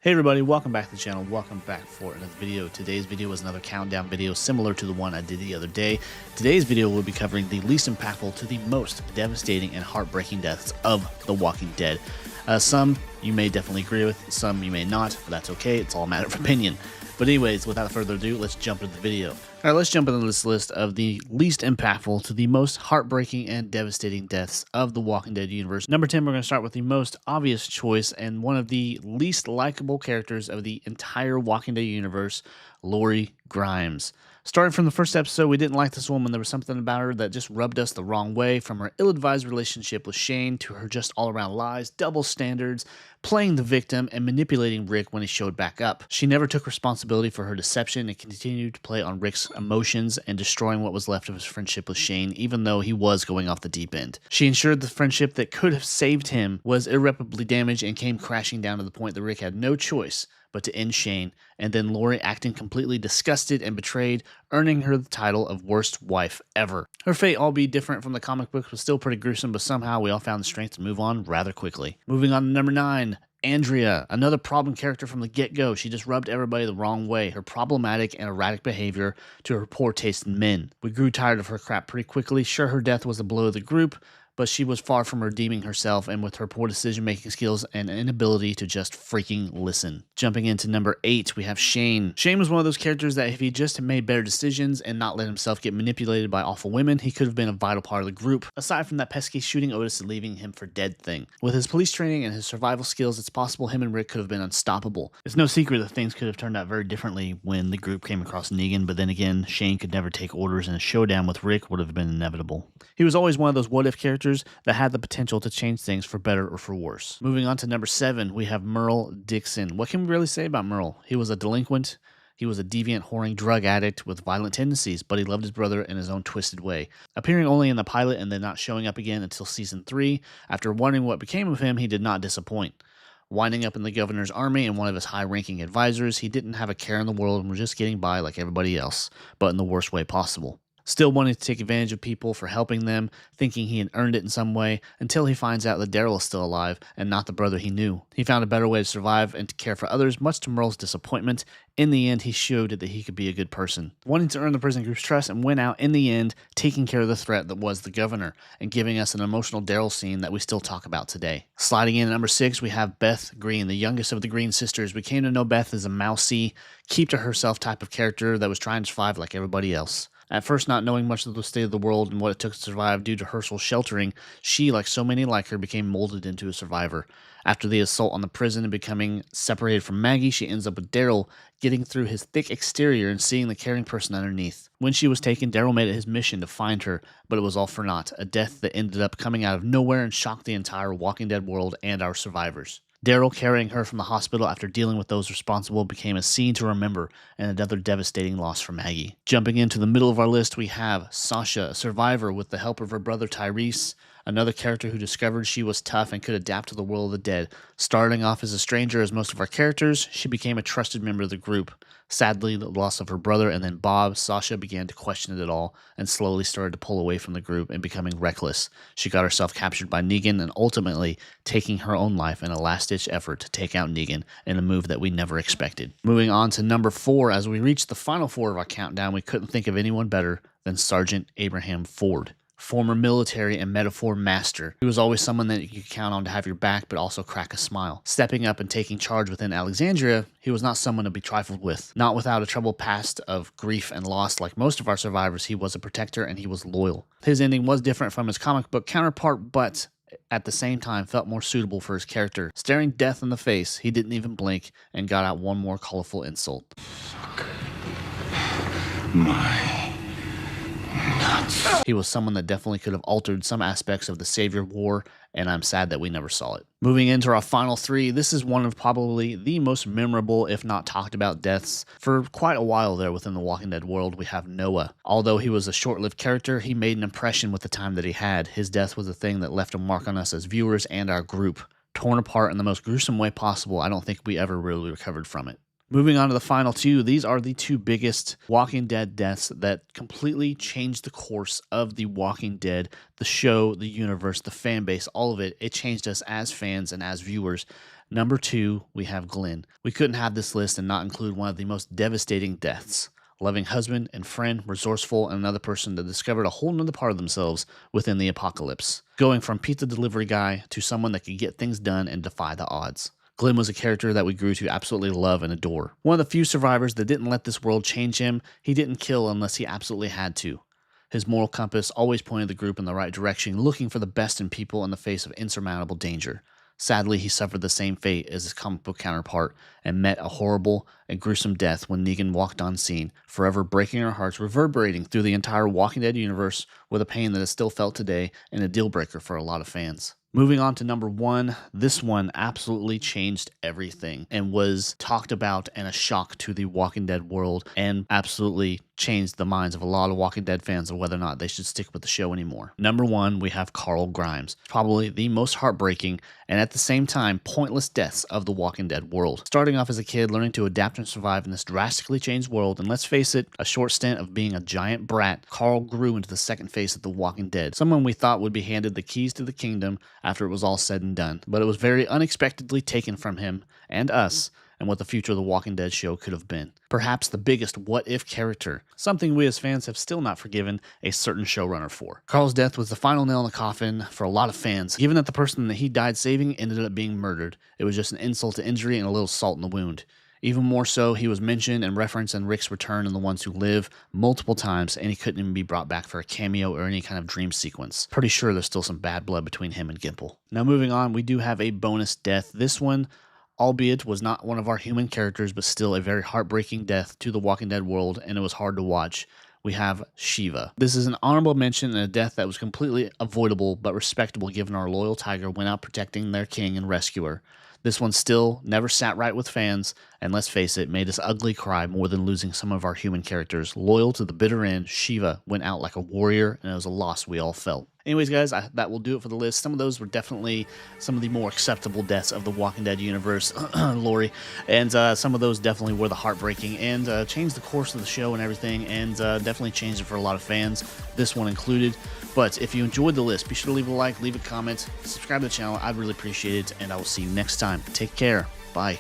Hey everybody, welcome back to the channel. Welcome back for another video. Today's video is another countdown video similar to the one I did the other day. Today's video will be covering the least impactful to the most devastating and heartbreaking deaths of The Walking Dead. Some you may definitely agree with, some you may not, but that's okay. It's all a matter of opinion. But anyways, without further ado, let's jump into the video. All right, let's jump into this list of the least impactful to the most heartbreaking and devastating deaths of the Walking Dead universe. Number 10, we're going to start with the most obvious choice and one of the least likable characters of the entire Walking Dead universe, Lori Grimes. Starting from the first episode, we didn't like this woman. There was something about her that just rubbed us the wrong way, from her ill-advised relationship with Shane to her just all-around lies, double standards, playing the victim, and manipulating Rick when he showed back up. She never took responsibility for her deception and continued to play on Rick's emotions and destroying what was left of his friendship with Shane, even though he was going off the deep end. She ensured the friendship that could have saved him was irreparably damaged and came crashing down to the point that Rick had no choice but to end Shane, and then Lori acting completely disgusted and betrayed, earning her the title of worst wife ever. Her fate, albeit different from the comic books, was still pretty gruesome, but somehow we all found the strength to move on rather quickly. Moving on to number 9. Andrea, another problem character from the get-go. She just rubbed everybody the wrong way. Her problematic and erratic behavior to her poor taste in men. We grew tired of her crap pretty quickly. Sure, her death was the blow of the group, but she was far from redeeming herself, and with her poor decision-making skills and inability to just freaking listen. Jumping into number 8, we have Shane. Shane was one of those characters that if he just had made better decisions and not let himself get manipulated by awful women, he could have been a vital part of the group, aside from that pesky shooting Otis and leaving him for dead thing. With his police training and his survival skills, it's possible him and Rick could have been unstoppable. It's no secret that things could have turned out very differently when the group came across Negan, but then again, Shane could never take orders, and a showdown with Rick would have been inevitable. He was always one of those what-if characters that had the potential to change things for better or for worse. Moving on to number 7, we have Merle Dixon. What can we really say about Merle? He was a delinquent. He was a deviant, whoring drug addict with violent tendencies, but he loved his brother in his own twisted way. Appearing only in the pilot and then not showing up again until season 3, after wondering what became of him, he did not disappoint. Winding up in the governor's army and one of his high-ranking advisors, he didn't have a care in the world and was just getting by like everybody else, but in the worst way possible. Still wanting to take advantage of people for helping them, thinking he had earned it in some way, until he finds out that Daryl is still alive and not the brother he knew. He found a better way to survive and to care for others, much to Merle's disappointment. In the end, he showed that he could be a good person, wanting to earn the prison group's trust, and went out in the end, taking care of the threat that was the governor, and giving us an emotional Daryl scene that we still talk about today. Sliding in at number 6, we have Beth Green, the youngest of the Green sisters. We came to know Beth as a mousy, keep-to-herself type of character that was trying to survive like everybody else. At first, not knowing much of the state of the world and what it took to survive due to Herschel's sheltering, she, like so many like her, became molded into a survivor. After the assault on the prison and becoming separated from Maggie, she ends up with Daryl, getting through his thick exterior and seeing the caring person underneath. When she was taken, Daryl made it his mission to find her, but it was all for naught, a death that ended up coming out of nowhere and shocked the entire Walking Dead world and our survivors. Daryl carrying her from the hospital after dealing with those responsible became a scene to remember and another devastating loss for Maggie. Jumping into the middle of our list, we have Sasha, a survivor with the help of her brother Tyrese, another character who discovered she was tough and could adapt to the world of the dead. Starting off as a stranger as most of our characters, she became a trusted member of the group. Sadly, the loss of her brother and then Bob, Sasha began to question it all and slowly started to pull away from the group and becoming reckless. She got herself captured by Negan and ultimately taking her own life in a last-ditch effort to take out Negan in a move that we never expected. Moving on to number 4, as we reach the final 4 of our countdown, we couldn't think of anyone better than Sergeant Abraham Ford. Former military and metaphor master. He was always someone that you could count on to have your back, but also crack a smile. Stepping up and taking charge within Alexandria, he was not someone to be trifled with. Not without a troubled past of grief and loss like most of our survivors, he was a protector and he was loyal. His ending was different from his comic book counterpart, but at the same time felt more suitable for his character. Staring death in the face, he didn't even blink and got out one more colorful insult. Fuck my nuts. He was someone that definitely could have altered some aspects of the Savior War, and I'm sad that we never saw it. Moving into our final 3, this is one of probably the most memorable, if not talked about, deaths for quite a while there within the Walking Dead world. We have Noah. Although he was a short-lived character, he made an impression with the time that he had. His death was a thing that left a mark on us as viewers and our group. Torn apart in the most gruesome way possible, I don't think we ever really recovered from it. Moving on to the final two, these are the two biggest Walking Dead deaths that completely changed the course of The Walking Dead, the show, the universe, the fan base, all of it. It changed us as fans and as viewers. Number 2, we have Glenn. We couldn't have this list and not include one of the most devastating deaths. Loving husband and friend, resourceful, and another person that discovered a whole nother part of themselves within the apocalypse. Going from pizza delivery guy to someone that could get things done and defy the odds. Glenn was a character that we grew to absolutely love and adore. One of the few survivors that didn't let this world change him. He didn't kill unless he absolutely had to. His moral compass always pointed the group in the right direction, looking for the best in people in the face of insurmountable danger. Sadly, he suffered the same fate as his comic book counterpart and met a horrible and gruesome death when Negan walked on scene, forever breaking our hearts, reverberating through the entire Walking Dead universe with a pain that is still felt today and a deal breaker for a lot of fans. Moving on to number 1, this one absolutely changed everything and was talked about and a shock to the Walking Dead world and absolutely changed the minds of a lot of Walking Dead fans of whether or not they should stick with the show anymore. Number 1, we have Carl Grimes, probably the most heartbreaking and at the same time pointless deaths of the Walking Dead world. Starting off as a kid, learning to adapt and survive in this drastically changed world, and let's face it, a short stint of being a giant brat, Carl grew into the second face of the Walking Dead, someone we thought would be handed the keys to the kingdom after it was all said and done, but it was very unexpectedly taken from him and us, and what the future of the Walking Dead show could have been. Perhaps the biggest what-if character, something we as fans have still not forgiven a certain showrunner for. Carl's death was the final nail in the coffin for a lot of fans, given that the person that he died saving ended up being murdered. It was just an insult to injury and a little salt in the wound. Even more so, he was mentioned and referenced in Rick's Return in The Ones Who Live multiple times, and he couldn't even be brought back for a cameo or any kind of dream sequence. Pretty sure there's still some bad blood between him and Gimple. Now moving on, we do have a bonus death. This one, albeit was not one of our human characters, but still a very heartbreaking death to the Walking Dead world, and it was hard to watch. We have Shiva. This is an honorable mention and a death that was completely avoidable but respectable given our loyal tiger went out protecting their king and rescuer. This one still never sat right with fans, and let's face it, made us ugly cry more than losing some of our human characters. Loyal to the bitter end, Shiva went out like a warrior, and it was a loss we all felt. Anyways, guys, that will do it for the list. Some of those were definitely some of the more acceptable deaths of the Walking Dead universe, Lori, and some of those definitely were the heartbreaking and changed the course of the show and everything, and definitely changed it for a lot of fans, this one included. But if you enjoyed the list, be sure to leave a like, leave a comment, subscribe to the channel. I'd really appreciate it, and I will see you next time. Take care. Bye.